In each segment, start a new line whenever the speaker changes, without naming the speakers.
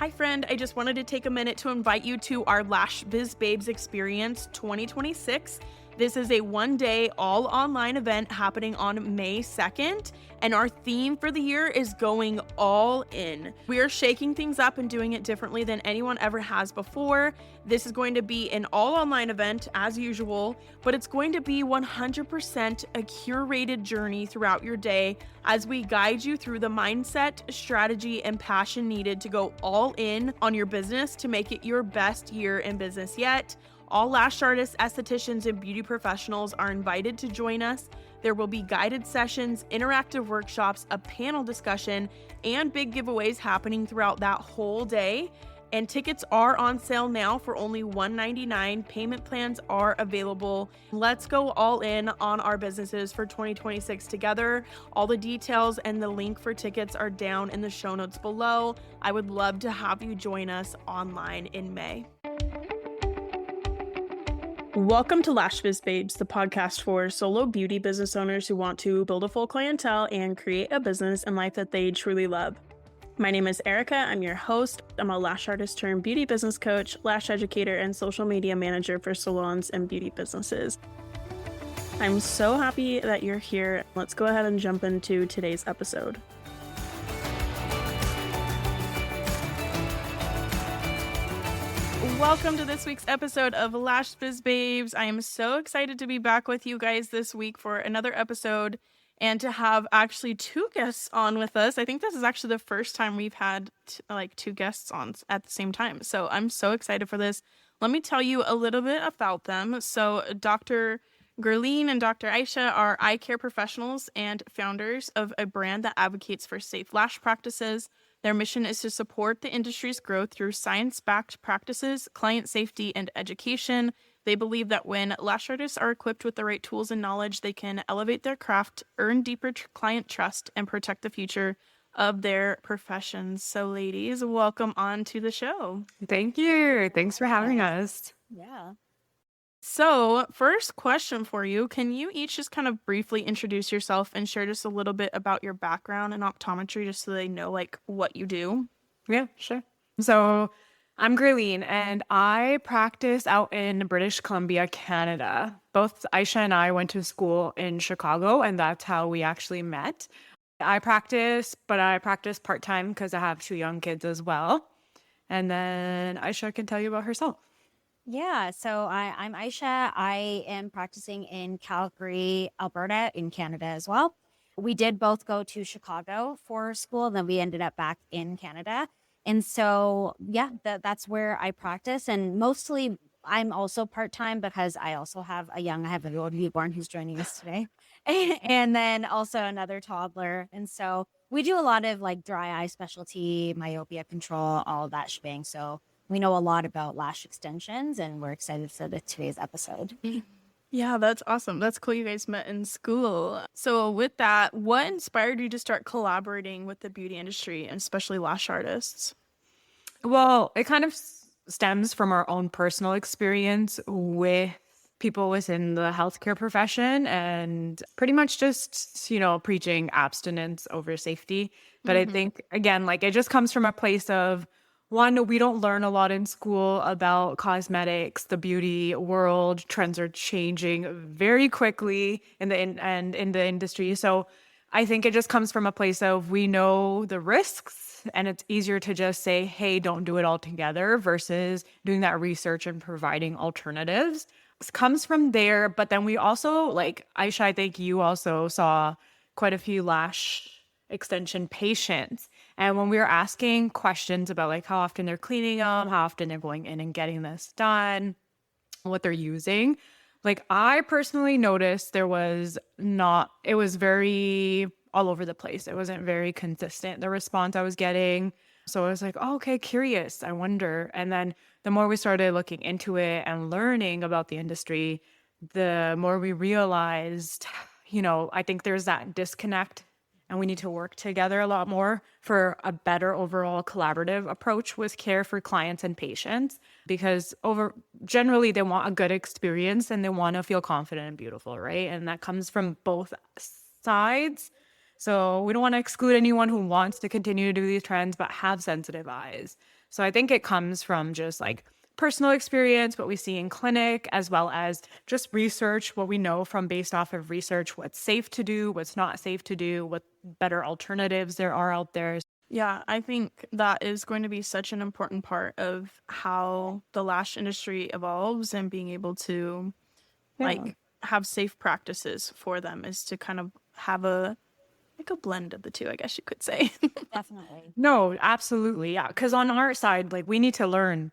Hi friend, I just wanted to take a minute to invite you to our Lash Biz Babes Experience 2026. This is a one-day all online event happening on May 2nd, and our theme for the year is going all in. We are shaking things up and doing it differently than anyone ever has before. This is going to be an all online event as usual, but it's going to be 100% a curated journey throughout your day as we guide you through the mindset, strategy, and passion needed to go all in on your business to make it your best year in business yet. All lash artists, estheticians, and beauty professionals are invited to join us. There will be guided sessions, interactive workshops, a panel discussion, and big giveaways happening throughout that whole day. And tickets are on sale now for only $199. Payment plans are available. Let's go all in on our businesses for 2026 together. All the details and the link for tickets are down in the show notes below. I would love to have you join us online in May. Welcome to Lash Biz Babes, the podcast for solo beauty business owners who want to build a full clientele and create a business and life that they truly love. My name is Erica. I'm your host. I'm a lash artist turned beauty business coach, lash educator, and social media manager for salons and beauty businesses. I'm so happy that you're here. Let's go ahead and jump into today's episode. Welcome to this week's episode of Lash Biz Babes. I am so excited to be back with you guys this week for another episode and to have actually two guests on with us. I think this is actually the first time we've had two guests on at the same time. So I'm so excited for this. Let me tell you a little bit about them. So Dr. Gurleen and Dr. Aysha are eye care professionals and founders of a brand that advocates for safe lash practices. Their mission is to support the industry's growth through science-backed practices, client safety, and education. They believe that when lash artists are equipped with the right tools and knowledge, they can elevate their craft, earn deeper client trust, and protect the future of their professions. So ladies, welcome on to the show.
Thank you. Thanks for having us.
Yeah.
So first question for you, can you each just kind of briefly introduce yourself and share just a little bit about your background in optometry just so they know what you do?
Yeah, sure. So I'm Gurleen and I practice out in British Columbia, Canada. Both Aysha and I went to school in Chicago and that's how we actually met. I practice part-time because I have two young kids as well. And then Aysha can tell you about herself.
Yeah, so I'm Aysha. I am practicing in Calgary, Alberta, in Canada as well. We did both go to Chicago for school, then we ended up back in Canada. And so, yeah, that's where I practice. And mostly I'm also part-time because I also have I have a little newborn who's joining us today. And then also another toddler. And so we do a lot of dry eye specialty, myopia control, all of that shebang. So we know a lot about lash extensions, and we're excited for today's episode.
Yeah, that's awesome. That's cool you guys met in school. So with that, what inspired you to start collaborating with the beauty industry, and especially lash artists?
Well, it kind of stems from our own personal experience with people within the healthcare profession and pretty much just, preaching abstinence over safety. But I think, again, it just comes from a place of, one, we don't learn a lot in school about cosmetics, the beauty world. Trends are changing very quickly in the industry. So I think it just comes from a place of we know the risks and it's easier to just say, hey, don't do it all together versus doing that research and providing alternatives. It comes from there. But then we also, Aysha, I think you also saw quite a few lash extension patients. And when we were asking questions about how often they're cleaning them, how often they're going in and getting this done, what they're using, I personally noticed it was very all over the place. It wasn't very consistent, the response I was getting. So I was like, oh, okay, curious, I wonder. And then the more we started looking into it and learning about the industry, the more we realized, I think there's that disconnect. And we need to work together a lot more for a better overall collaborative approach with care for clients and patients, because generally they want a good experience and they want to feel confident and beautiful, right? And that comes from both sides. So we don't want to exclude anyone who wants to continue to do these trends but have sensitive eyes. So I think it comes from just like personal experience, what we see in clinic, as well as just research, what we know from based off of research, what's safe to do, what's not safe to do, what better alternatives there are out there.
Yeah, I think that is going to be such an important part of how the lash industry evolves, and being able to like have safe practices for them is to kind of have a blend of the two, I guess you could say.
Definitely.
No, absolutely. Yeah. Because on our side, like we need to learn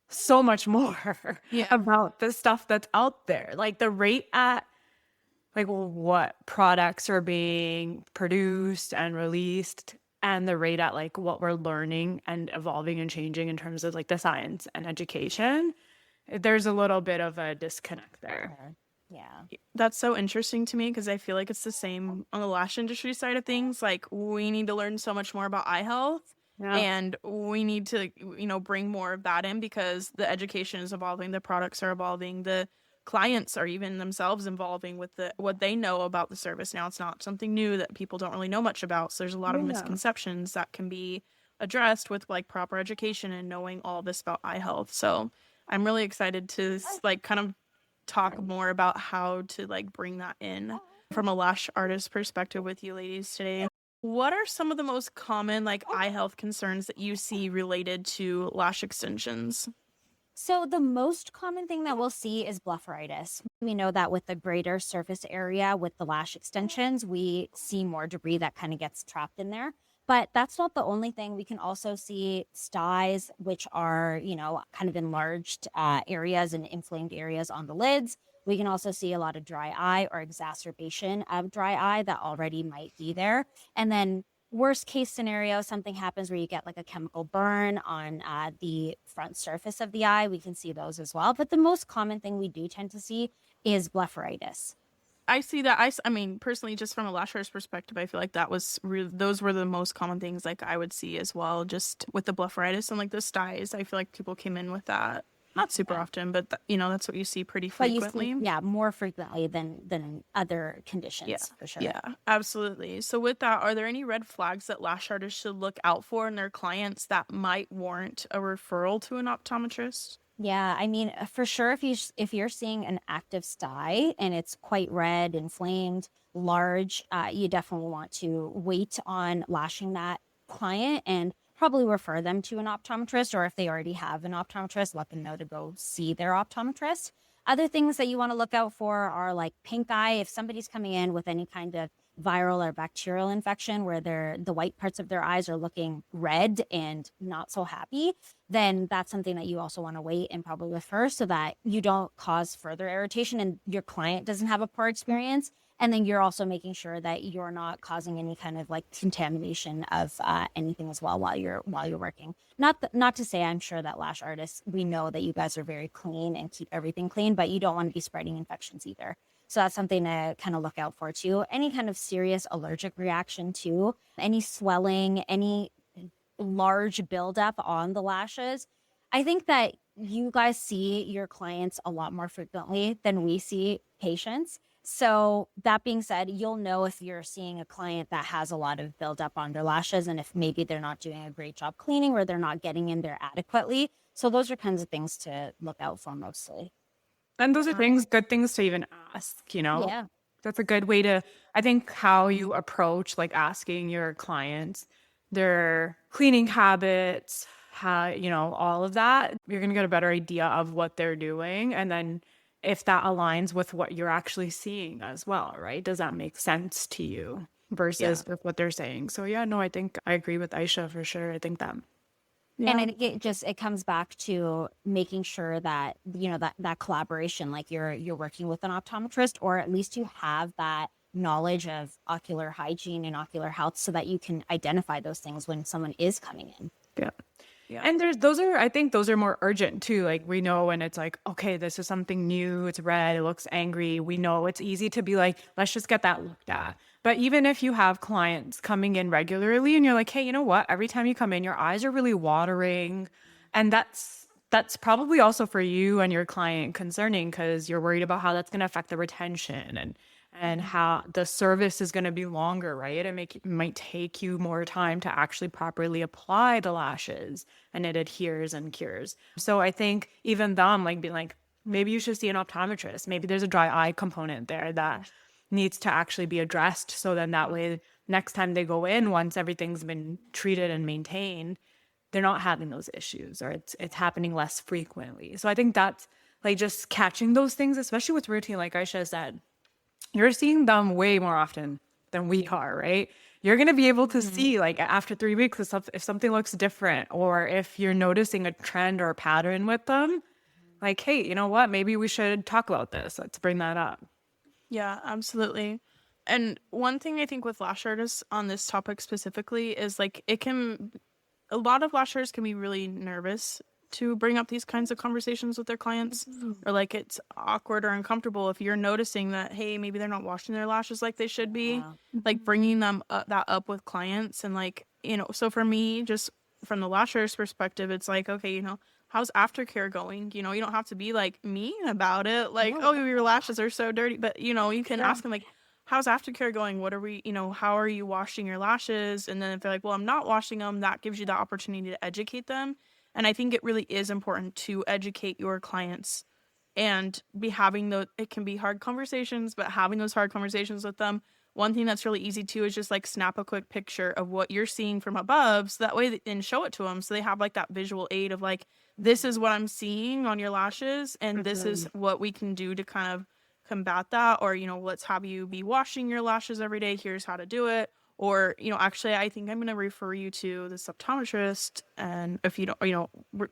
so much more
Yeah.
about the stuff that's out there. Like the rate at like what products are being produced and released, and the rate at like what we're learning and evolving and changing in terms of like the science and education. There's a little bit of a disconnect there.
Yeah.
That's so interesting to me, because I feel like it's the same on the lash industry side of things. Like, we need to learn so much more about eye health, and we need to, bring more of that in, because the education is evolving, the products are evolving, the clients are even themselves evolving with what they know about the service now. It's not something new that people don't really know much about. So there's a lot of misconceptions that can be addressed with like proper education and knowing all this about eye health. So I'm really excited to like kind of talk more about how to like bring that in from a lash artist perspective with you ladies today. What are some of the most common like eye health concerns that you see related to lash extensions?
So the most common thing that we'll see is blepharitis. We know that with the greater surface area with the lash extensions, we see more debris that kind of gets trapped in there. But that's not the only thing. We can also see styes, which are, kind of enlarged areas and inflamed areas on the lids. We can also see a lot of dry eye or exacerbation of dry eye that already might be there. And then worst case scenario, something happens where you get like a chemical burn on the front surface of the eye. We can see those as well. But the most common thing we do tend to see is blepharitis.
I see that. I mean, personally, just from a lash artist perspective, I feel like those were the most common things like I would see as well, just with the blepharitis and like the styes. I feel like people came in with that. Not super often, but that's what you see pretty frequently.
But you see, more frequently than other conditions, for sure.
Yeah, absolutely. So with that, are there any red flags that lash artists should look out for in their clients that might warrant a referral to an optometrist?
Yeah, I mean, for sure, if you're seeing an active sty and it's quite red, inflamed, large, you definitely want to wait on lashing that client and probably refer them to an optometrist, or if they already have an optometrist, let them know to go see their optometrist. Other things that you want to look out for are like pink eye. If somebody's coming in with any kind of viral or bacterial infection where the white parts of their eyes are looking red and not so happy, then that's something that you also want to wait and probably refer, so that you don't cause further irritation and your client doesn't have a poor experience. And then you're also making sure that you're not causing any kind of like contamination of anything as well while you're working. Not to say, I'm sure that lash artists, we know that you guys are very clean and keep everything clean, but you don't want to be spreading infections either. So that's something to kind of look out for too. Any kind of serious allergic reaction too, any swelling, any large buildup on the lashes. I think that you guys see your clients a lot more frequently than we see patients. So that being said, you'll know if you're seeing a client that has a lot of buildup on their lashes, and if maybe they're not doing a great job cleaning or they're not getting in there adequately. So those are kinds of things to look out for mostly.
And those are good things to even ask,
Yeah.
That's a good way to, I think, how you approach like asking your clients their cleaning habits, how, all of that. You're going to get a better idea of what they're doing. And then if that aligns with what you're actually seeing as well, right? Does that make sense to you versus with what they're saying? So yeah, no, I think I agree with Aysha for sure. I think that.
Yeah. And it comes back to making sure that, that collaboration, like you're working with an optometrist, or at least you have that knowledge of ocular hygiene and ocular health so that you can identify those things when someone is coming in.
Yeah. Yeah. And I think those are more urgent too. Like we know when it's like, okay, this is something new, it's red, it looks angry. We know it's easy to be like, let's just get that looked at. But even if you have clients coming in regularly and you're like, hey, you know what? Every time you come in, your eyes are really watering. And that's probably also for you and your client concerning, because you're worried about how that's going to affect the retention and how the service is going to be longer, right? It might take you more time to actually properly apply the lashes, and it adheres and cures. So I think even them like being like, maybe you should see an optometrist. Maybe there's a dry eye component there that needs to actually be addressed. So then that way, next time they go in, once everything's been treated and maintained, they're not having those issues, or it's happening less frequently. So I think that's like just catching those things, especially with routine, like Aysha said, you're seeing them way more often than we are, right? You're going to be able to see like after 3 weeks if something looks different, or if you're noticing a trend or a pattern with them, like, hey, you know what? Maybe we should talk about this. Let's bring that up.
Yeah, absolutely. And one thing I think with lash artists on this topic specifically is like a lot of lash artists can be really nervous to bring up these kinds of conversations with their clients, or like it's awkward or uncomfortable if you're noticing that, hey, maybe they're not washing their lashes like they should be, like bringing them that up with clients. And like, so for me, just from the lash artist perspective, it's like, okay, how's aftercare going? You don't have to be like mean about it, like, oh, your lashes are so dirty, but you can ask them like, how's aftercare going? What are we, how are you washing your lashes? And then if they're like, well, I'm not washing them, that gives you the opportunity to educate them. And I think it really is important to educate your clients and be having those, it can be hard conversations, but having those hard conversations with them. One thing that's really easy too is just like snap a quick picture of what you're seeing from above. So that way, and show it to them. So they have like that visual aid of like, this is what I'm seeing on your lashes. And this is what we can do to kind of combat that. Or, let's have you be washing your lashes every day. Here's how to do it. Or, actually, I think I'm going to refer you to this optometrist. And if you don't,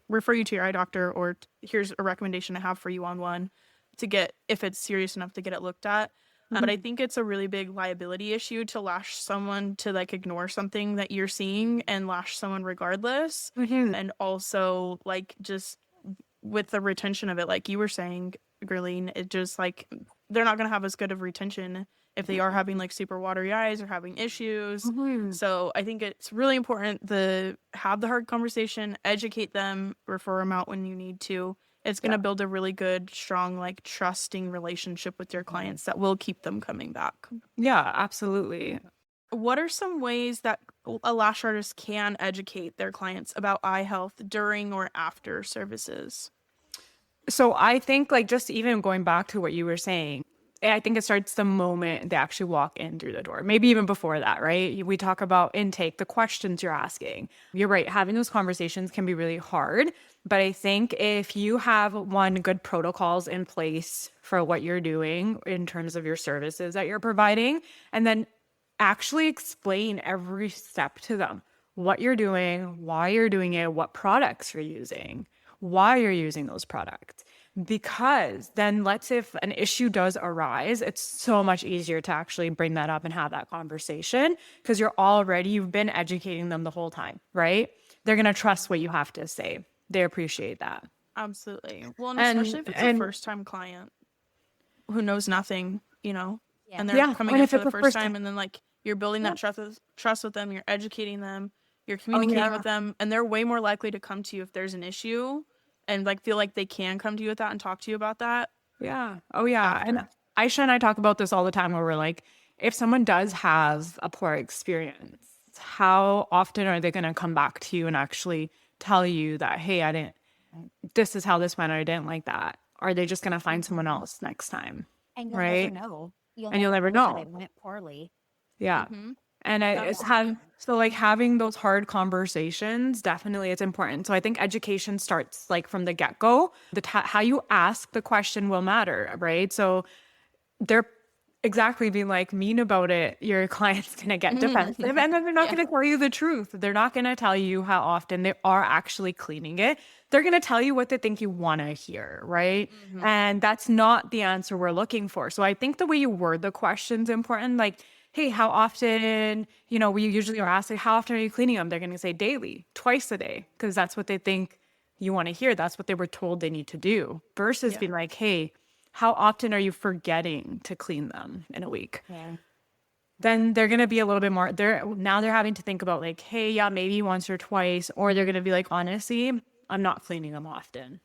refer you to your eye doctor, or here's a recommendation I have for you on one to get, if it's serious enough to get it looked at. But I think it's a really big liability issue to lash someone, to like ignore something that you're seeing and lash someone regardless. And also like just with the retention of it, like you were saying, Gurleen, it just like, they're not going to have as good of retention if they are having like super watery eyes or having issues. So I think it's really important to have the hard conversation, educate them, refer them out when you need to. It's going to build a really good, strong, like trusting relationship with your clients that will keep them coming back.
Yeah, absolutely.
What are some ways that a lash artist can educate their clients about eye health during or after services?
So I think like just even going back to what you were saying, I think it starts the moment they actually walk in through the door, maybe even before that, right? We talk about intake, the questions you're asking. You're right. Having those conversations can be really hard. But I think if you have good protocols in place for what you're doing in terms of your services that you're providing, and then actually explain every step to them, what you're doing, why you're doing it, what products you're using, why you're using those products. Because then let's say if an issue does arise, it's so much easier to actually bring that up and have that conversation, because you've been educating them the whole time, right? They're going to trust what you have to say. They appreciate that.
Absolutely. Well, and especially if it's a first-time client who knows nothing, and they're coming in for the first time, and then like you're building that trust with them, you're educating them, you're communicating with them, and they're way more likely to come to you if there's an issue and like feel like they can come to you with that and talk to you about that.
Yeah. Oh yeah. After. And Aysha and I talk about this all the time, where we're like, if someone does have a poor experience, how often are they going to come back to you and actually tell you that, hey, this is how this went, or I didn't like that? Are they just going to find someone else next time?
And you'll
right?
never know.
You'll never know.
It went poorly.
Yeah. And having those hard conversations, definitely it's important. So I think education starts like from the get-go. How you ask the question will matter, right? So they're exactly being like mean about it, your client's going to get defensive, and then they're not going to tell you the truth. They're not going to tell you how often they are actually cleaning it. They're going to tell you what they think you want to hear, right? And that's not the answer we're looking for. So I think the way you word the question's important. Like, hey, how often, we usually are asked, like, how often are you cleaning them? They're going to say daily, twice a day, because that's what they think you want to hear. That's what they were told they need to do, versus being like, hey, how often are you forgetting to clean them in a week? Yeah. Then they're going to be a little bit more, they're having to think about like, hey, yeah, maybe once or twice, or they're going to be like, honestly, I'm not cleaning them often.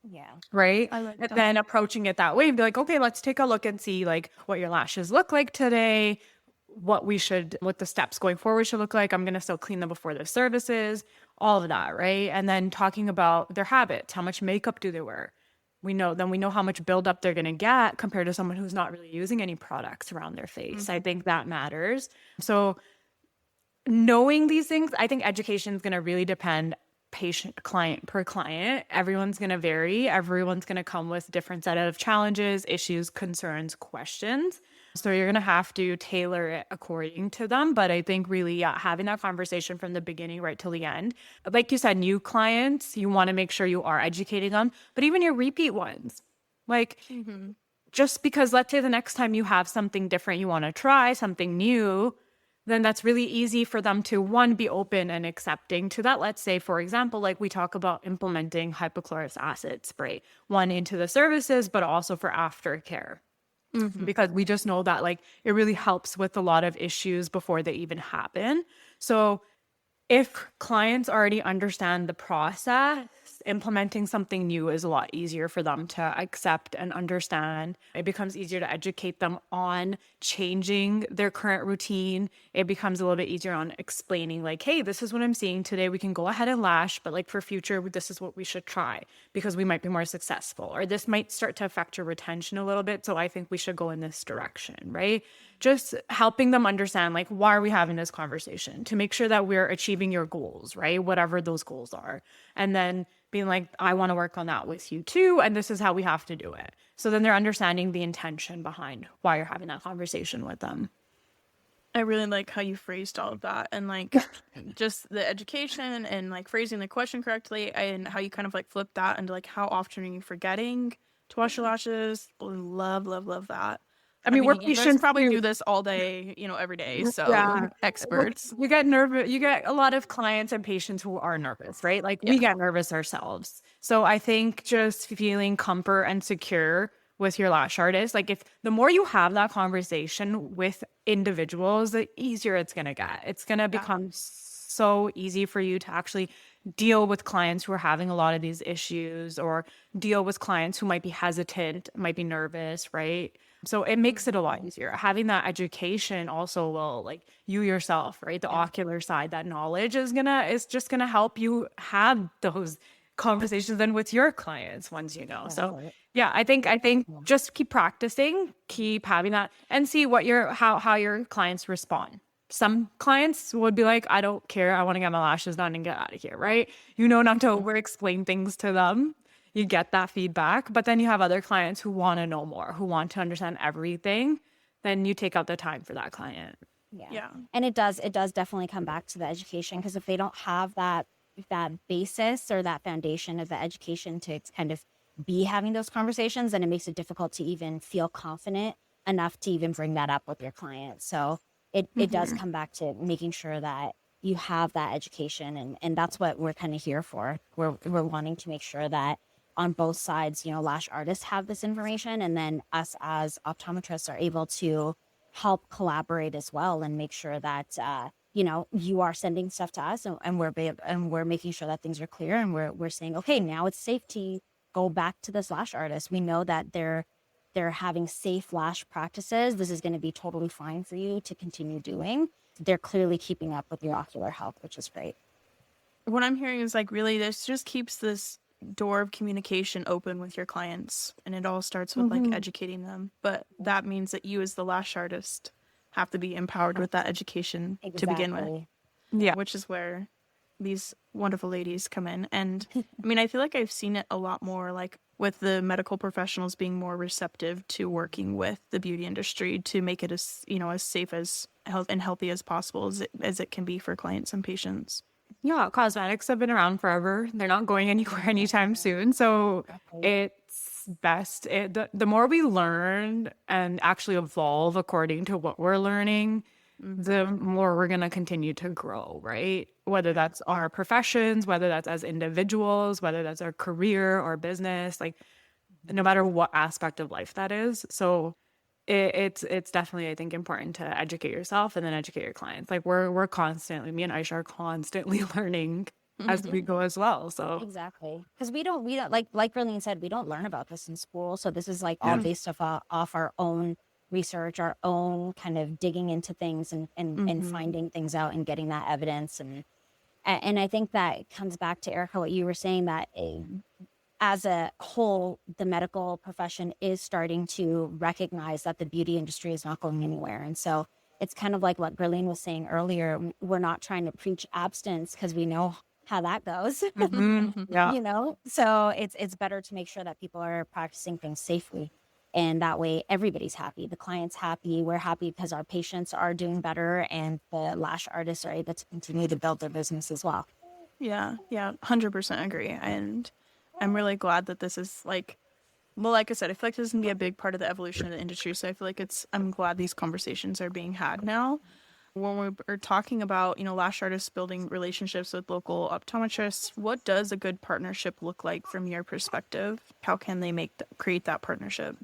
Yeah.
right?
I like
And
that.
then approaching it that way and be like, okay, let's take a look and see like what your lashes look like today, what the steps going forward should look like. I'm going to still clean them before the services, all of that, right? And then talking about their habits, how much makeup do they wear? We know how much buildup they're going to get compared to someone who's not really using any products around their face. I think that matters. So knowing these things, I think education is going to really depend patient client per client. Everyone's going to vary. Everyone's going to come with different set of challenges, issues, concerns, questions. So you're going to have to tailor it according to them. But I think really, yeah, having that conversation from the beginning right till the end. Like you said, new clients, you want to make sure you are educating them, but even your repeat ones, like just because let's say the next time you have something different, you want to try something new, then that's really easy for them to, one, be open and accepting to that. Let's say, for example, like we talk about implementing hypochlorous acid spray, one into the services, but also for aftercare. Because we just know that like it really helps with a lot of issues before they even happen. So if clients already understand the process, implementing something new is a lot easier for them to accept and understand. It becomes easier to educate them on changing their current routine. It becomes a little bit easier on explaining like, hey, this is what I'm seeing today. We can go ahead and lash, but like for future, this is what we should try because we might be more successful, or this might start to affect your retention a little bit. So I think we should go in this direction, right? Just helping them understand like, why are we having this conversation to make sure that we're achieving your goals, right? Whatever those goals are. And then being like, I want to work on that with you too. And this is how we have to do it. So then they're understanding the intention behind why you're having that conversation with them.
I really like how you phrased all of that, and like just the education and like phrasing the question correctly, and how you kind of like flip that into like how often are you forgetting to wash your lashes. Love, love, love that.
I mean, we're
you guys
patients
probably
too.
do this all day, every day. So
Yeah.
experts.
You get nervous. You get a lot of clients and patients who are nervous, right? Like we get nervous ourselves. So I think just feeling comfort and secure with your lash artist, like if the more you have that conversation with individuals, the easier it's going to get. It's going to become so easy for you to actually deal with clients who are having a lot of these issues, or deal with clients who might be hesitant, might be nervous, right? So it makes it a lot easier. Having that education also will, like you yourself, right? The ocular side, that knowledge is just gonna help you have those conversations then with your clients once you know. So yeah, I think just keep practicing, keep having that, and see what how your clients respond. Some clients would be like, I don't care, I want to get my lashes done and get out of here, right? Not to over explain things to them. You get that feedback, but then you have other clients who want to know more, who want to understand everything. Then you take out the time for that client.
Yeah. And it does definitely come back to the education, because if they don't have that basis or that foundation of the education to kind of be having those conversations, then it makes it difficult to even feel confident enough to even bring that up with your client. So it does come back to making sure that you have that education, and that's what we're kind of here for. We're wanting to make sure that on both sides, lash artists have this information, and then us as optometrists are able to help collaborate as well and make sure that you are sending stuff to us, and we're making sure that things are clear, and we're saying, okay, now it's safe to go back to this lash artist. We know that they're having safe lash practices. This is going to be totally fine for you to continue doing. They're clearly keeping up with your ocular health, which is great.
What I'm hearing is like really this just keeps this door of communication open with your clients, and it all starts with like educating them. But that means that you as the lash artist have to be empowered with that education to begin with.
Yeah.
Which is where these wonderful ladies come in. And I mean, I feel like I've seen it a lot more like with the medical professionals being more receptive to working with the beauty industry to make it as safe as healthy as possible as it can be for clients and patients.
Yeah, cosmetics have been around forever. They're not going anywhere anytime soon. So it's best. The more we learn and actually evolve according to what we're learning, the more we're going to continue to grow, right? Whether that's our professions, whether that's as individuals, whether that's our career or business, like no matter what aspect of life that is. So it's definitely, I think, important to educate yourself and then educate your clients. Like we're constantly, me and Aysha are constantly learning as we go as well. So
Exactly. Because we don't like Gurleen said, we don't learn about this in school. So this is like all
yeah.
based off our own research, our own kind of digging into things and finding things out and getting that evidence. And I think that comes back to Erica, what you were saying, that as a whole, the medical profession is starting to recognize that the beauty industry is not going anywhere. And so it's kind of like what Gurleen was saying earlier. We're not trying to preach abstinence because we know how that goes,
Yeah.
So it's better to make sure that people are practicing things safely. And that way everybody's happy. The client's happy. We're happy because our patients are doing better and the lash artists are able to continue to build their business as well.
Yeah, 100% agree. And I'm really glad that this is like, well, like I said, I feel like this is gonna be a big part of the evolution of the industry. So I feel like I'm glad these conversations are being had now. When we're talking about, lash artists building relationships with local optometrists, what does a good partnership look like from your perspective? How can they create that partnership?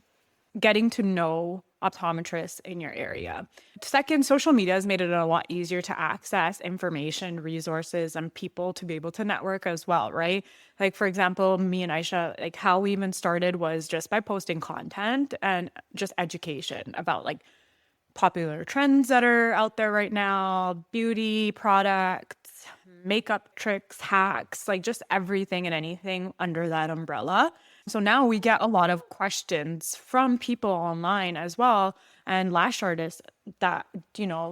Getting to know optometrists in your area. Second, social media has made it a lot easier to access information, resources, and people to be able to network as well, right? Like, for example, me and Aysha, like how we even started was just by posting content and just education about like popular trends that are out there right now, beauty products, makeup tricks, hacks, like just everything and anything under that umbrella. So now we get a lot of questions from people online as well, and lash artists that,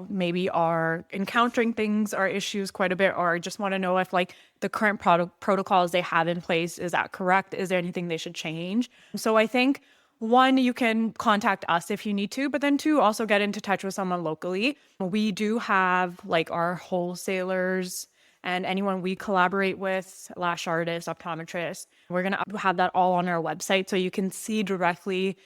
maybe are encountering things or issues quite a bit, or just want to know if like the current protocols they have in place, is that correct? Is there anything they should change? So I think one, you can contact us if you need to, but then two, also get into touch with someone locally. We do have like our wholesalers and anyone we collaborate with, lash artists, optometrists. We're going to have that all on our website so you can see directly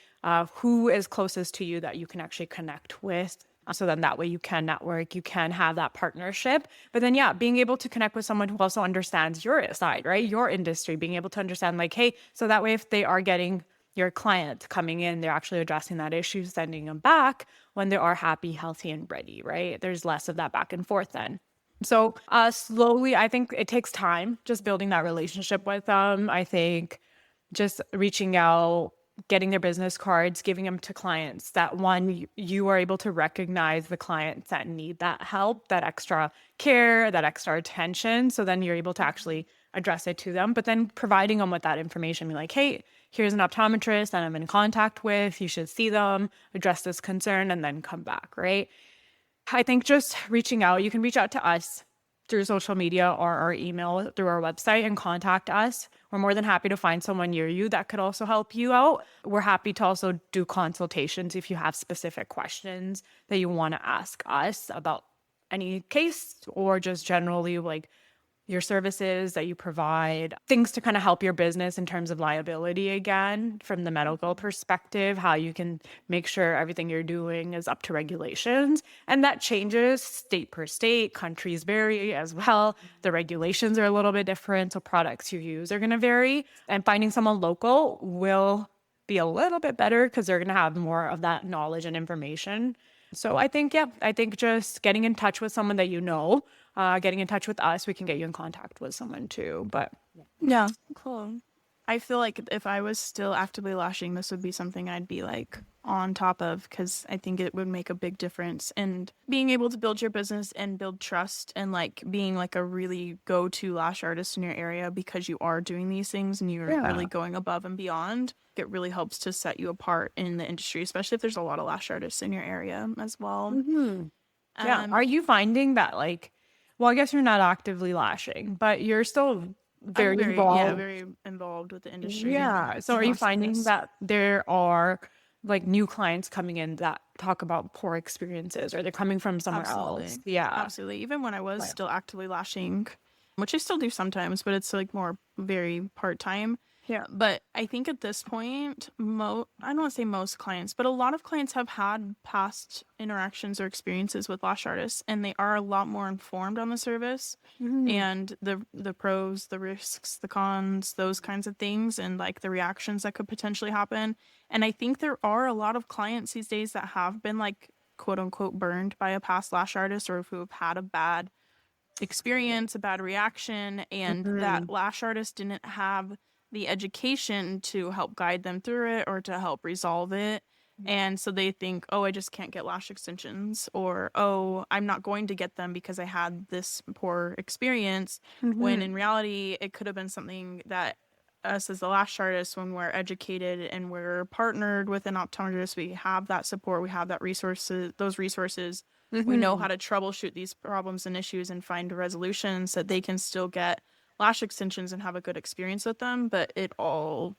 who is closest to you that you can actually connect with. So then that way you can network, you can have that partnership. But then, yeah, being able to connect with someone who also understands your side, right? Your industry, being able to understand like, hey, so that way if they are getting your client coming in, they're actually addressing that issue, sending them back when they are happy, healthy, and ready, right? There's less of that back and forth then. So slowly, I think it takes time just building that relationship with them. I think just reaching out, getting their business cards, giving them to clients, that one, you are able to recognize the clients that need that help, that extra care, that extra attention. So then you're able to actually address it to them, but then providing them with that information, be like, hey, here's an optometrist that I'm in contact with. You should see them, address this concern, and then come back, right? I think just reaching out, you can reach out to us through social media or our email through our website and contact us. We're more than happy to find someone near you that could also help you out. We're happy to also do consultations if you have specific questions that you want to ask us about any case, or just generally like your services that you provide, things to kind of help your business in terms of liability again, from the medical perspective, how you can make sure everything you're doing is up to regulations. And that changes state per state, countries vary as well. The regulations are a little bit different, so products you use are going to vary. And finding someone local will be a little bit better because they're going to have more of that knowledge and information. So I think just getting in touch with someone that you know, getting in touch with us, we can get you in contact with someone too. But
Yeah, cool. I feel like if I was still actively lashing, this would be something I'd be like on top of, because I think it would make a big difference. And being able to build your business and build trust and like being like a really go-to lash artist in your area because you are doing these things and you're really going above and beyond, it really helps to set you apart in the industry, especially if there's a lot of lash artists in your area as well.
yeah, are you finding that like, well, I guess you're not actively lashing, but you're still very involved.
Yeah, very involved with the industry.
Yeah. So are you finding that there are like new clients coming in that talk about poor experiences, or they're coming from somewhere else? Yeah.
Absolutely. Even when I was still actively lashing, which I still do sometimes, but it's like more very part-time.
Yeah.
But I think at this point, I don't want to say most clients, but a lot of clients have had past interactions or experiences with lash artists, and they are a lot more informed on the service and the pros, the risks, the cons, those kinds of things, and like the reactions that could potentially happen. And I think there are a lot of clients these days that have been like quote unquote burned by a past lash artist, or who have had a bad experience, a bad reaction, and that lash artist didn't have the education to help guide them through it or to help resolve it. And so they think, oh, I just can't get lash extensions, or oh, I'm not going to get them because I had this poor experience. When in reality, it could have been something that us as the lash artists, when we're educated and we're partnered with an optometrist, we have that support, we have that those resources. We know how to troubleshoot these problems and issues and find resolutions that they can still get lash extensions and have a good experience with them. But it all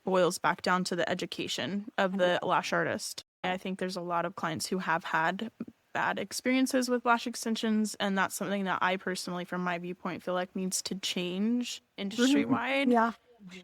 boils back down to the education of the lash artist. I think there's a lot of clients who have had bad experiences with lash extensions, and that's something that I personally, from my viewpoint, feel like needs to change industry wide.
Yeah.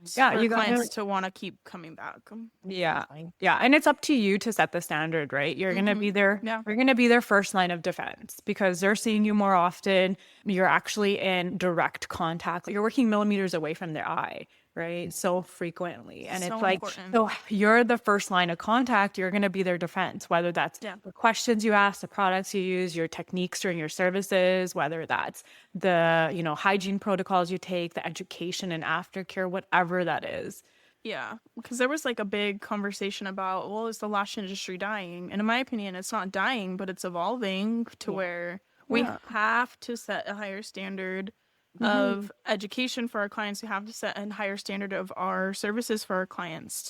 For
You
clients to want to keep coming back.
Yeah. And it's up to you to set the standard, right? You're going to be their, you're going to be their first line of defense because they're seeing you more often. You're actually in direct contact. You're working millimeters away from their eye, right? So frequently. And
So
it's like,
important.
so you're the first line of contact. You're going to be their defense, whether that's the questions you ask, the products you use, your techniques during your services, whether that's the, hygiene protocols you take, the education and aftercare, whatever that is.
Yeah, because there was like a big conversation about, well, is the lash industry dying? And in my opinion, it's not dying, but it's evolving to where we have to set a higher standard of education for our clients. We have to set a higher standard of our services for our clients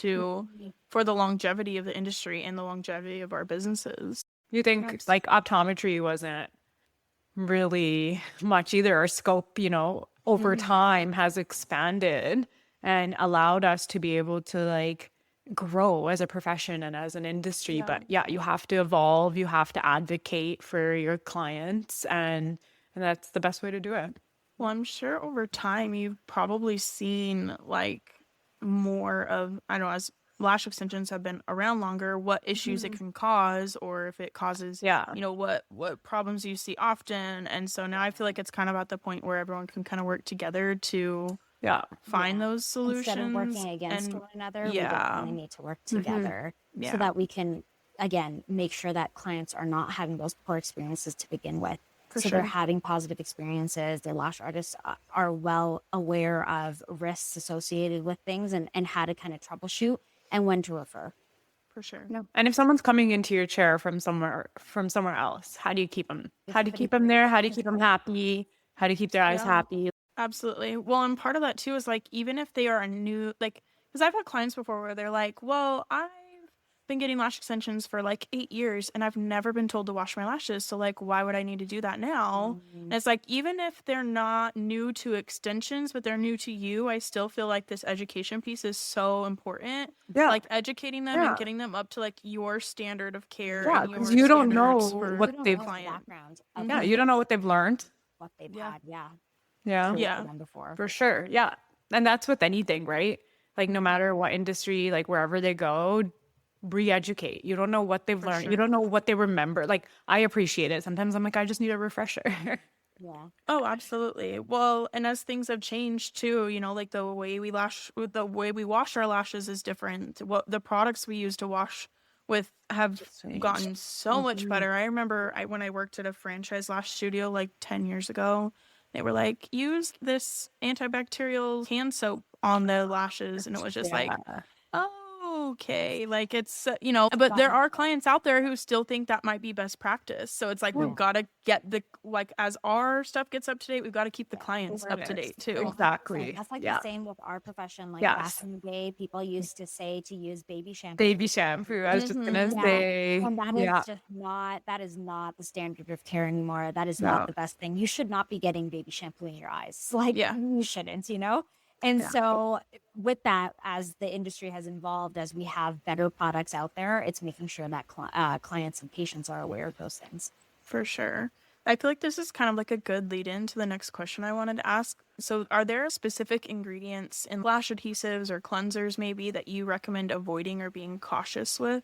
for the longevity of the industry and the longevity of our businesses.
You think like optometry wasn't really much either. Our scope, over time has expanded and allowed us to be able to like grow as a profession and as an industry. But you have to evolve, you have to advocate for your clients, and that's the best way to do it.
Well, I'm sure over time you've probably seen like more of, I don't know, as lash extensions have been around longer, what issues it can cause, or if it causes, what problems you see often. And so now I feel like it's kind of at the point where everyone can kind of work together to find those solutions.
Instead of working against one another, we definitely need to work together so that we can, again, make sure that clients are not having those poor experiences to begin with. They're having positive experiences. Their lash artists are well aware of risks associated with things and how to kind of troubleshoot and when to refer.
For sure.
No. And if someone's coming into your chair from somewhere else, how do you keep them? How do you keep them there? How do you keep them happy? How do you keep their eyes happy?
Absolutely. Well, and part of that too is like, even if they are a new, like, because I've had clients before where they're like, well, I've been getting lash extensions for like 8 years and I've never been told to wash my lashes. So like, why would I need to do that now? And it's like, even if they're not new to extensions, but they're new to you, I still feel like this education piece is so important.
Yeah.
Like educating them and getting them up to like your standard of care.
Yeah,
because
you don't know
what
they've
background.
You don't know what they've learned.
What they've had.
Yeah.
Before.
For sure. Yeah. And that's with anything, right? Like no matter what industry, like wherever they go, re-educate. You don't know what they've learned.
Sure.
You don't know what they remember. Like I appreciate it. Sometimes I'm like, I just need a refresher.
Oh, absolutely. Well, and as things have changed too, like the way we wash our lashes is different. What the products we use to wash with have gotten so much better. I remember when I worked at a franchise lash studio like 10 years ago, they were like, use this antibacterial hand soap on the lashes. And it was just like, oh, okay. Like it's, but there are clients out there who still think that might be best practice. So it's like, we've got to get as our stuff gets up to date, we've got to keep the clients up to date too.
Exactly.
That's like the same with our profession. Like back in the day, people used to say to use baby shampoo.
I was just going to say.
And that is just that is not the standard of care anymore. That is not the best thing. You should not be getting baby shampoo in your eyes. Like you shouldn't, And so with that, as the industry has evolved, as we have better products out there, it's making sure that clients and patients are aware of those things.
For sure. I feel like this is kind of like a good lead in to the next question I wanted to ask. So are there specific ingredients in lash adhesives or cleansers maybe that you recommend avoiding or being cautious with?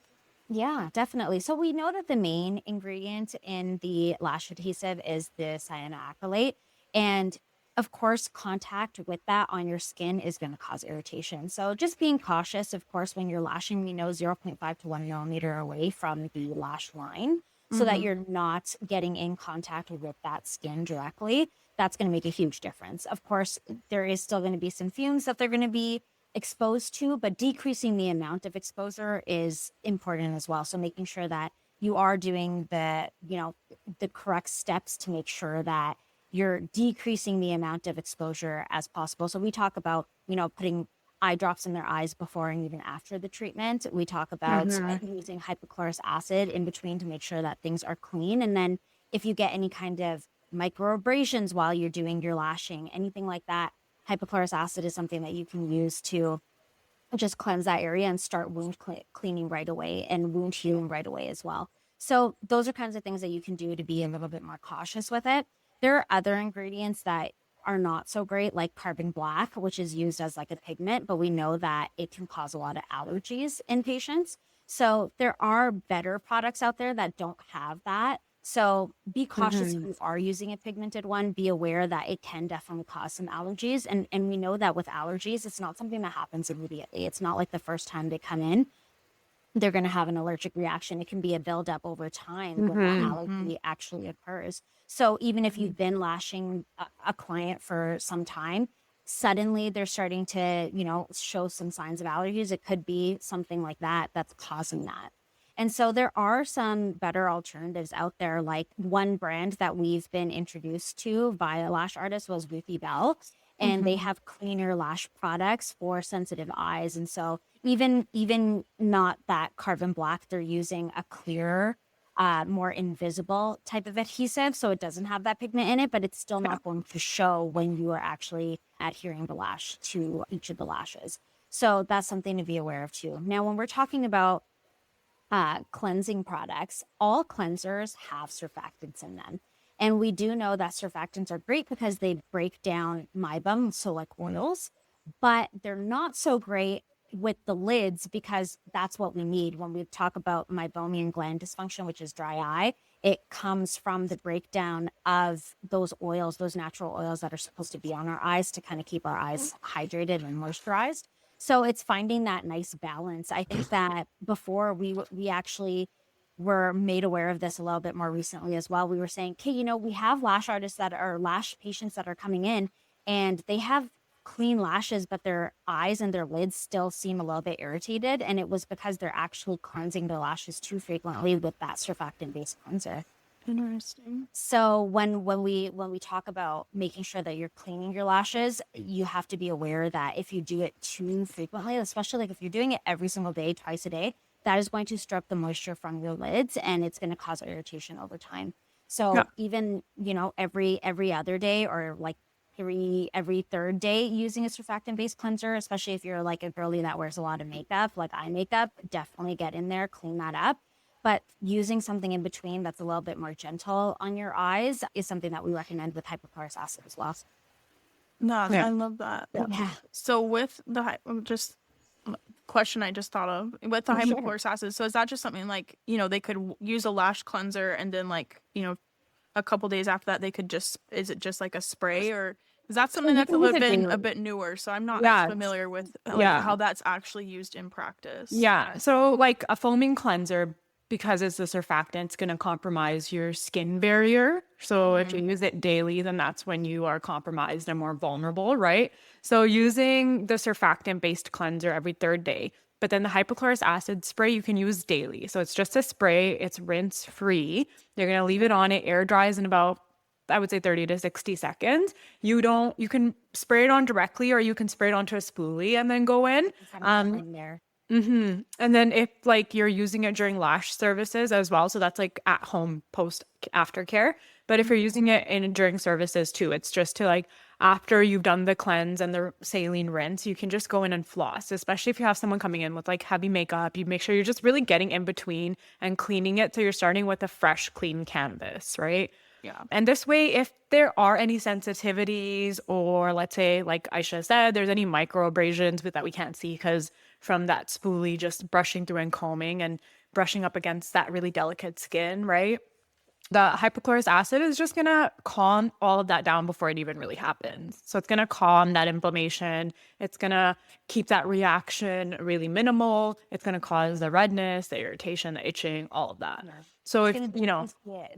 Yeah, definitely. So we know that the main ingredient in the lash adhesive is the cyanoacrylate. And of course, contact with that on your skin is going to cause irritation. So just being cautious, of course, when you're lashing, we know 0.5 to 1 millimeter away from the lash line. so that you're not getting in contact with that skin directly. That's going to make a huge difference. Of course, there is still going to be some fumes that they're going to be exposed to, but decreasing the amount of exposure is important as well. So making sure that you are doing the correct steps to make sure that you're decreasing the amount of exposure as possible. So we talk about, putting eye drops in their eyes before and even after the treatment. We talk about using hypochlorous acid in between to make sure that things are clean. And then if you get any kind of microabrasions while you're doing your lashing, anything like that, hypochlorous acid is something that you can use to just cleanse that area and start wound cleaning right away and wound healing right away as well. So those are kinds of things that you can do to be a little bit more cautious with it. There are other ingredients that are not so great, like carbon black, which is used as like a pigment, but we know that it can cause a lot of allergies in patients. So there are better products out there that don't have that. So be cautious if you are using a pigmented one. Be aware that it can definitely cause some allergies. And we know that with allergies, it's not something that happens immediately. It's not like the first time they come in, they're going to have an allergic reaction. It can be a buildup over time when that allergy actually occurs. So even if you've been lashing a client for some time, suddenly they're starting to, show some signs of allergies. It could be something like that that's causing that. And so there are some better alternatives out there. Like one brand that we've been introduced to via lash artists was Ruthie Bell, and they have cleaner lash products for sensitive eyes. And so even not that carbon black, they're using a clearer, more invisible type of adhesive. So it doesn't have that pigment in it, but it's still not going to show when you are actually adhering the lash to each of the lashes. So that's something to be aware of too. Now, when we're talking about cleansing products, all cleansers have surfactants in them. And we do know that surfactants are great because they break down meibum, so like oils, but they're not so great with the lids because that's what we need. When we talk about meibomian gland dysfunction, which is dry eye, it comes from the breakdown of those oils, those natural oils that are supposed to be on our eyes to kind of keep our eyes hydrated and moisturized. So it's finding that nice balance. I think that before we actually were made aware of this a little bit more recently as well. We were saying, okay, we have lash artists that are lash patients that are coming in and they have clean lashes, but their eyes and their lids still seem a little bit irritated. And it was because they're actually cleansing their lashes too frequently with that surfactant-based cleanser.
Interesting.
So when we talk about making sure that you're cleaning your lashes, you have to be aware that if you do it too frequently, especially like if you're doing it every single day, twice a day, that is going to strip the moisture from your lids and it's going to cause irritation over time. So even, every other day or like every third day using a surfactant-based cleanser, especially if you're like a girly that wears a lot of makeup, like eye makeup, definitely get in there, clean that up. But using something in between that's a little bit more gentle on your eyes is something that we recommend with hypochlorous acid as well.
No, I love that.
Yeah.
So with the question I just thought of with the hypochlorous acid, so is that just something like, they could use a lash cleanser and then like, a couple days after that they could is it just like a spray, or is that something that's a bit newer? So I'm not as familiar with how that's actually used in practice.
Yeah. So like a foaming cleanser, because it's a surfactant, it's going to compromise your skin barrier. So if you use it daily, then that's when you are compromised and more vulnerable, right? So using the surfactant-based cleanser every third day, but then the hypochlorous acid spray you can use daily. So it's just a spray, it's rinse-free. You're going to leave it on, it air dries in about, I would say 30 to 60 seconds. You can spray it on directly or you can spray it onto a spoolie and then go in.
There.
And then if like you're using it during lash services as well, so that's like at home post aftercare. But if you're using it during services too, it's just to like after you've done the cleanse and the saline rinse, you can just go in and floss, especially if you have someone coming in with like heavy makeup. You make sure you're just really getting in between and cleaning it. So you're starting with a fresh, clean canvas, right?
Yeah.
And this way, if there are any sensitivities or let's say, like Aysha said, there's any microabrasions that we can't see because from that spoolie just brushing through and combing and brushing up against that really delicate skin, right? The hypochlorous acid is just going to calm all of that down before it even really happens. So it's going to calm that inflammation. It's going to keep that reaction really minimal. It's going to cause the redness, the irritation, the itching, all of that. Yeah. So if,
It's gonna decrease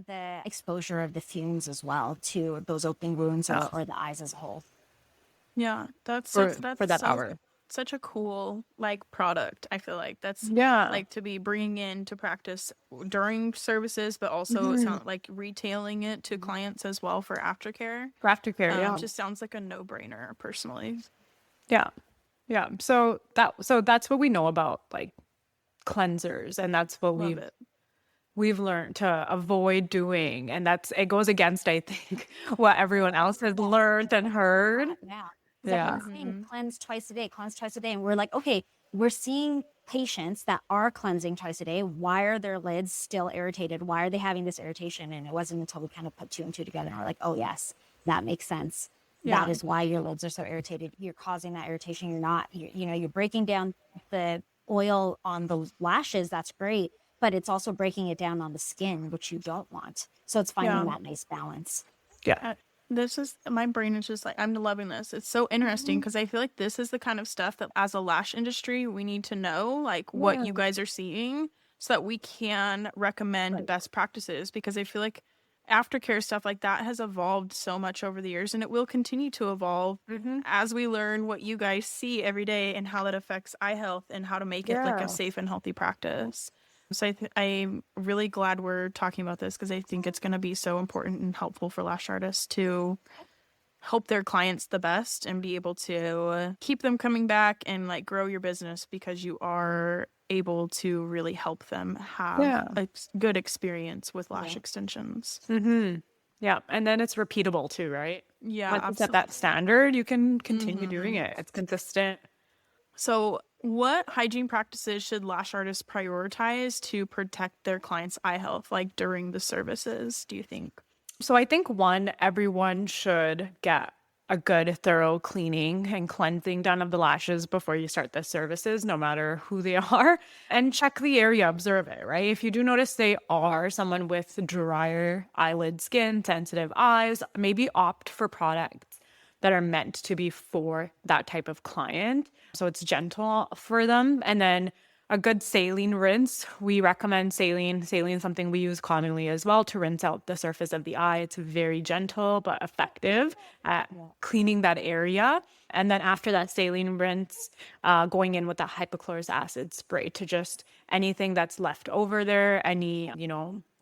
the exposure of the fumes as well to those open wounds or the eyes as a whole.
Yeah,
for
that's
that
so
hour.
such a cool like product. I feel like that's
Yeah.
like to be bringing in to practice during services, but also it sounds like retailing it to clients as well for aftercare.
For aftercare, yeah.
Just sounds like a no-brainer personally.
Yeah. Yeah. So that's what we know about like cleansers, and that's what
Love it.
we've learned to avoid doing. And it goes against, I think, what everyone else has learned and heard.
Yeah.
Yeah.
Everyone's saying cleanse twice a day. And we're like, okay, we're seeing patients that are cleansing twice a day. Why are their lids still irritated? Why are they having this irritation? And it wasn't until we kind of put 2 and 2 together and we're like, oh, yes, that makes sense.
Yeah.
That is why your lids are so irritated. You're causing that irritation. You're breaking down the oil on the lashes. That's great. But it's also breaking it down on the skin, which you don't want. So it's finding that nice balance.
Yeah.
This is my brain is just like, I'm loving this. It's so interesting because I feel like this is the kind of stuff that as a lash industry we need to know, like what you guys are seeing, so that we can recommend best practices, because I feel like aftercare stuff like that has evolved so much over the years, and it will continue to evolve as we learn what you guys see every day and how that affects eye health and how to make it like a safe and healthy practice. So I'm really glad we're talking about this, because I think it's going to be so important and helpful for lash artists to help their clients the best and be able to keep them coming back and like grow your business, because you are able to really help them have a good experience with lash extensions.
Yeah. And then it's repeatable too, right?
Yeah,
Once you set that standard, you can continue doing it. It's consistent.
So what hygiene practices should lash artists prioritize to protect their clients' eye health, like during the services, do you think?
So I think everyone should get a good thorough cleaning and cleansing done of the lashes before you start the services, no matter who they are, and check the area, observe it, right? If you do notice they are someone with drier eyelid skin, sensitive eyes, maybe opt for products that are meant to be for that type of client, so it's gentle for them. And then a good saline rinse. We recommend saline. Saline is something we use commonly as well to rinse out the surface of the eye. It's very gentle but effective at cleaning that area. And then after that saline rinse, going in with that hypochlorous acid spray to just anything that's left over there, any,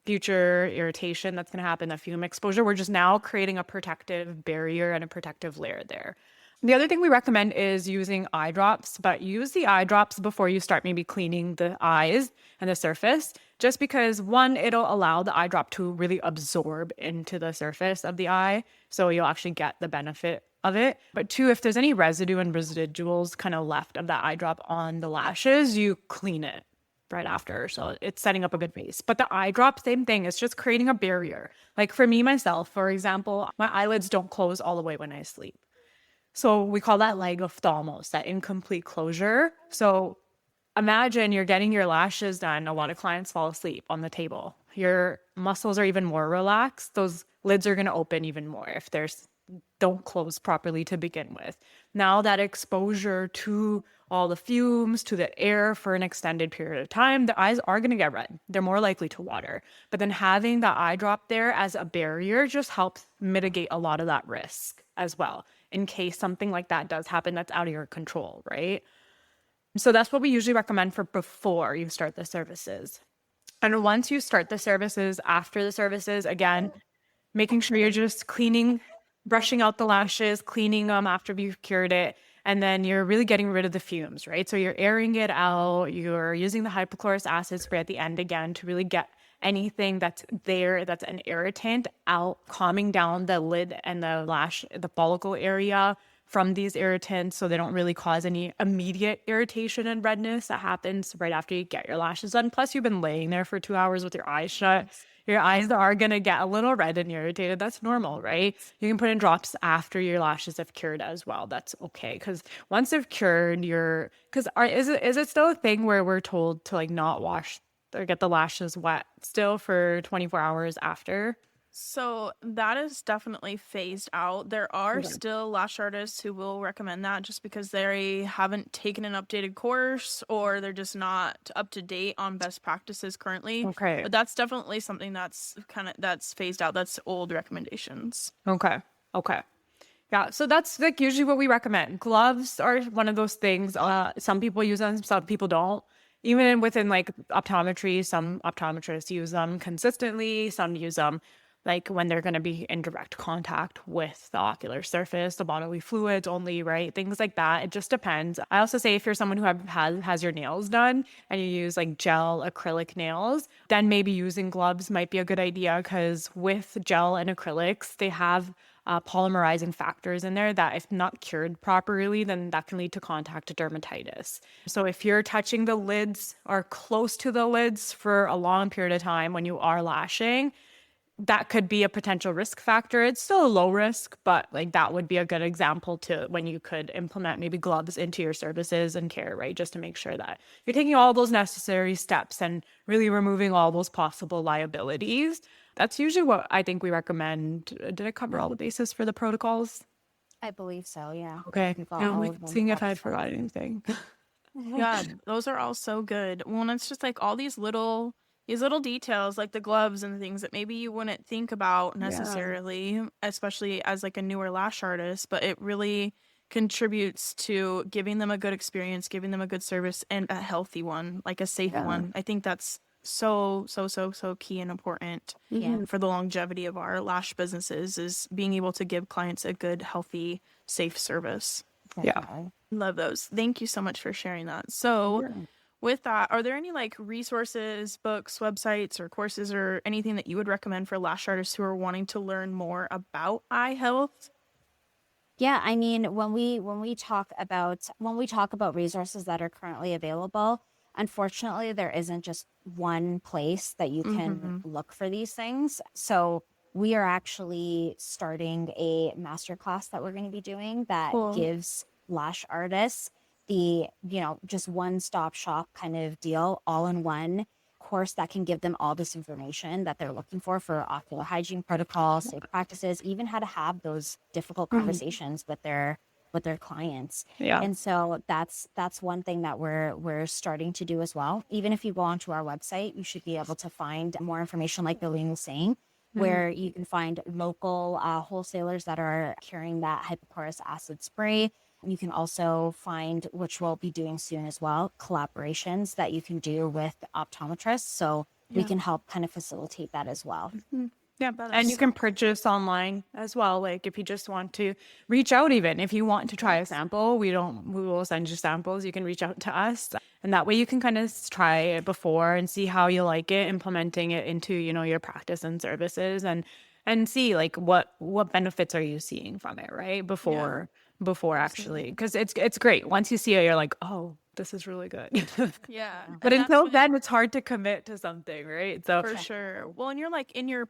future irritation that's going to happen, the fume exposure. We're just now creating a protective barrier and a protective layer there. The other thing we recommend is using eye drops, but use the eye drops before you start maybe cleaning the eyes and the surface, just because one, it'll allow the eye drop to really absorb into the surface of the eye, so you'll actually get the benefit of it. But two, if there's any residue and residuals kind of left of that eye drop on the lashes, you clean it right after. So it's setting up a good base. But the eye drop, same thing. It's just creating a barrier. Like for me, myself, for example, my eyelids don't close all the way when I sleep. So we call that leg ophthalmos, that incomplete closure. So imagine you're getting your lashes done. A lot of clients fall asleep on the table. Your muscles are even more relaxed. Those lids are going to open even more if don't close properly to begin with. Now that exposure to all the fumes, to the air for an extended period of time, the eyes are going to get red. They're more likely to water. But then having the eye drop there as a barrier just helps mitigate a lot of that risk as well, in case something like that does happen that's out of your control, right? So that's what we usually recommend for before you start the services. And once you start the services, after the services, again, making sure you're just cleaning, brushing out the lashes, cleaning them after you've cured it, and then you're really getting rid of the fumes, right? So you're airing it out, you're using the hypochlorous acid spray at the end again to really get anything that's there that's an irritant out, calming down the lid and the lash, the follicle area from these irritants, so they don't really cause any immediate irritation and redness that happens right after you get your lashes done. Plus, you've been laying there for 2 hours with your eyes shut. Your eyes are going to get a little red and irritated. That's normal, right? You can put in drops after your lashes have cured as well. That's okay. Because once they've cured, is it still a thing where we're told to like not wash or get the lashes wet still for 24 hours after?
So that is definitely phased out. There are
Okay.
still lash artists who will recommend that just because they haven't taken an updated course or they're just not up to date on best practices currently.
Okay.
But that's definitely something that's phased out. That's old recommendations.
Okay. Okay. Yeah, so that's like usually what we recommend. Gloves are one of those things. Some people use them, some people don't. Even within like optometry, some optometrists use them consistently. Some use them like when they're going to be in direct contact with the ocular surface, the bodily fluids only, right? Things like that. It just depends. I also say if you're someone who has your nails done and you use like gel acrylic nails, then maybe using gloves might be a good idea because with gel and acrylics, they have polymerizing factors in there that, if not cured properly, then that can lead to contact dermatitis. So if you're touching the lids or close to the lids for a long period of time when you are lashing, that could be a potential risk factor. It's still a low risk, but like that would be a good example to when you could implement maybe gloves into your services and care, right? Just to make sure that you're taking all those necessary steps and really removing all those possible liabilities. That's usually what I think we recommend. Did I cover all the bases for the protocols?
I believe so. Yeah.
Okay.
We've got
I'm
all
like
of them
seeing if
covered.
I forgot anything.
Yeah, those are all so good. Well, and it's just like all these little details like the gloves and things that maybe you wouldn't think about necessarily, especially as like a newer lash artist, but it really contributes to giving them a good experience, giving them a good service and a healthy one, like a safe one. I think that's so key and important
Yeah.
for the longevity of our lash businesses is being able to give clients a good, healthy, safe service.
Yeah.
Definitely.
Love those. Thank you so much for sharing that. So, with that, are there any like resources, books, websites, or courses or anything that you would recommend for lash artists who are wanting to learn more about eye health?
Yeah, I mean, when we talk about resources that are currently available, unfortunately, there isn't just one place that you can look for these things. So we are actually starting a masterclass that we're going to be doing that
Cool.
gives lash artists the, just one-stop shop kind of deal, all in one course that can give them all this information that they're looking for ocular hygiene protocols, safe practices, even how to have those difficult conversations with their clients.
Yeah.
And so that's one thing that we're starting to do as well. Even if you go onto our website, you should be able to find more information like Gurleen was saying, where you can find local wholesalers that are carrying that hypochlorous acid spray. You can also find, which we'll be doing soon as well, collaborations that you can do with optometrists. So we can help kind of facilitate that as well.
Yeah, and you can purchase online as well. Like if you just want to reach out, even if you want to try a sample, we will send you samples. You can reach out to us, and that way you can kind of try it before and see how you like it, implementing it into your practice and services, and see like what benefits are you seeing from it, right? Before actually, because it's great. Once you see it, you're like, oh, this is really good.
Yeah.
But
And
until
that's
then, it's hard to commit to something, right? So
for sure. Well, and you're like in your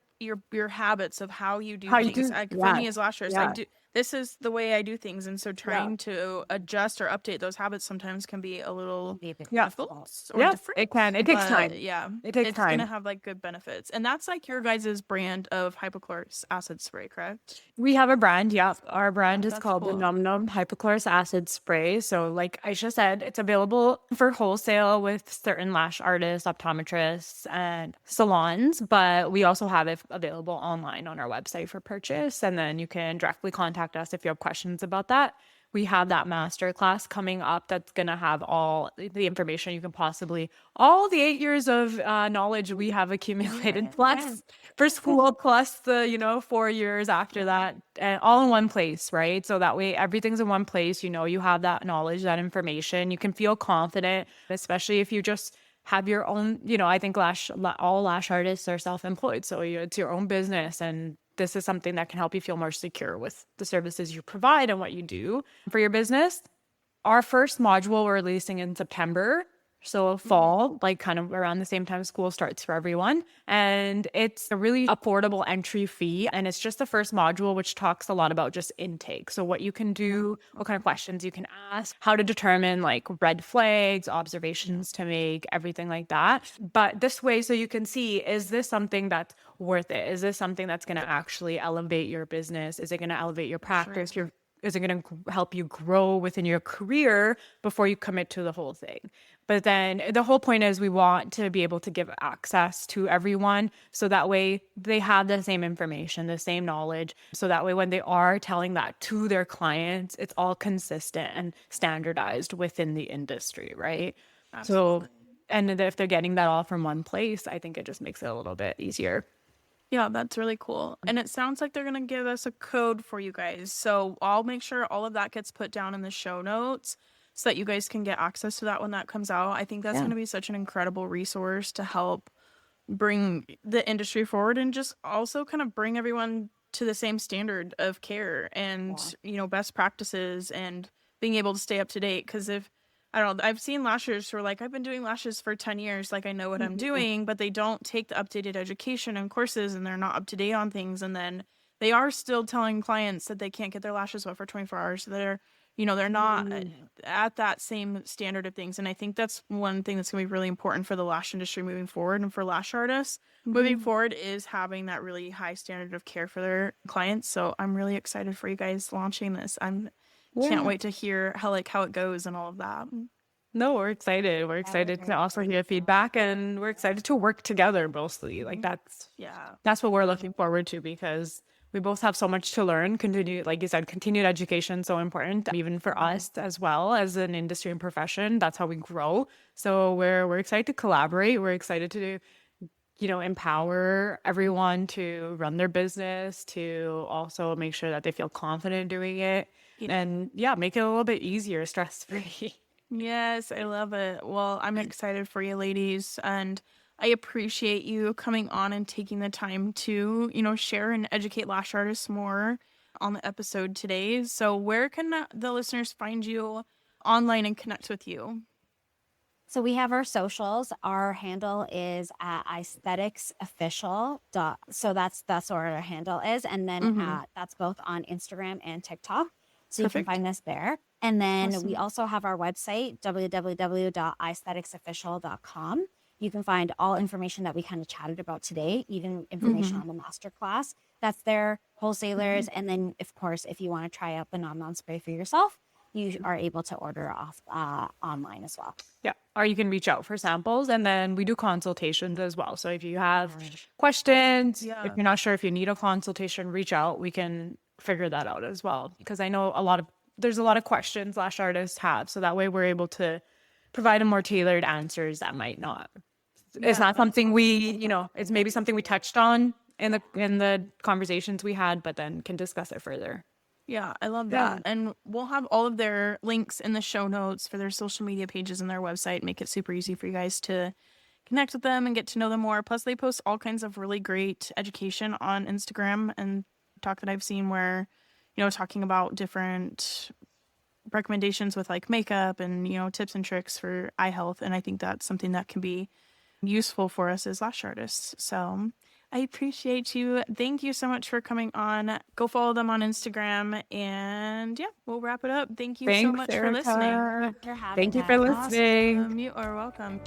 habits of how you do
How you
things.
do-
Like for
yeah,
me as lash artist,
yeah.
this is the way I do things, and so trying to adjust or update those habits sometimes can be a little
Yeah.
difficult or
Yeah,
different.
it can. It takes
But
time.
yeah,
It takes
it's gonna
time.
have like good benefits, and that's like your guys' brand of hypochlorous acid spray, correct?
We have a brand, yeah. Our brand is
That's
called the
cool.
Num Num Hypochlorous Acid Spray. So, like Aysha said, it's available for wholesale with certain lash artists, optometrists, and salons. But we also have it available online on our website for purchase. And then you can directly contact us if you have questions about that. We have that master class coming up that's going to have all the information you can possibly, all the 8 years of knowledge we have accumulated, plus for school, plus the 4 years after that, and all in one place, right? So that way everything's in one place. You have that knowledge, that information. You can feel confident, especially if you just have your own, I think all lash artists are self-employed. So it's your own business, and this is something that can help you feel more secure with the services you provide and what you do for your business. Our first module we're releasing in September. So fall, like kind of around the same time school starts for everyone. And it's a really affordable entry fee. And it's just the first module, which talks a lot about just intake. So what you can do, what kind of questions you can ask, how to determine like red flags, observations to make, everything like that. But this way, so you can see, is this something that's worth it? Is this something that's going to actually elevate your business? Is it going to elevate your practice, is it going to help you grow within your career before you commit to the whole thing? But then the whole point is we want to be able to give access to everyone. So that way they have the same information, the same knowledge. So that way when they are telling that to their clients, it's all consistent and standardized within the industry, right?
Absolutely.
So, and if they're getting that all from one place, I think it just makes it a little bit easier.
Yeah, that's really cool. And it sounds like they're going to give us a code for you guys. So I'll make sure all of that gets put down in the show notes so that you guys can get access to that when that comes out. I think that's going to be such an incredible resource to help bring the industry forward and just also kind of bring everyone to the same standard of care and, best practices and being able to stay up to date. Because I don't know, I've seen lashers who are like, I've been doing lashes for 10 years. Like, I know what I'm doing, but they don't take the updated education and courses and they're not up to date on things. And then they are still telling clients that they can't get their lashes wet for 24 hours. So they're not at that same standard of things. And I think that's one thing that's going to be really important for the lash industry moving forward and for lash artists moving forward is having that really high standard of care for their clients. So I'm really excited for you guys launching this. Can't wait to hear how it goes and all of that.
No, we're excited. We're excited to also hear feedback and we're excited to work together mostly. Like that's what we're looking forward to because we both have so much to learn. Like you said, continued education so important, even for us as well as an industry and profession. That's how we grow. So we're excited to collaborate. We're excited to empower everyone to run their business, to also make sure that they feel confident doing it. And make it a little bit easier, stress-free.
Yes, I love it. Well, I'm excited for you ladies and I appreciate you coming on and taking the time to, share and educate lash artists more on the episode today. So where can the listeners find you online and connect with you?
So we have our socials. Our handle is at aestheticsofficial. So that's where our handle is. And then that's both on Instagram and TikTok. So you can find us there. And then we also have our website, www.aestheticsofficial.com. You can find all information that we kind of chatted about today, even information on the masterclass that's there, wholesalers. And then, of course, if you want to try out the non spray for yourself, you are able to order off online as well.
Yeah. Or you can reach out for samples and then we do consultations as well. So if you have questions, if you're not sure if you need a consultation, reach out. We can figure that out as well. Because I know there's a lot of questions lash artists have. So that way we're able to provide a more tailored answers that might not. It's not something it's maybe something we touched on in the conversations we had, but then can discuss it further.
Yeah, I love that. And we'll have all of their links in the show notes for their social media pages and their website. Make it super easy for you guys to connect with them and get to know them more. Plus, they post all kinds of really great education on Instagram and talk that I've seen where, talking about different recommendations with like makeup and, tips and tricks for eye health. And I think that's something that can be useful for us as lash artists. So I appreciate you. Thank you so much for coming on. Go follow them on Instagram. And we'll wrap it up. Thank you so much for listening.
Thank you for listening.
Awesome. You are welcome.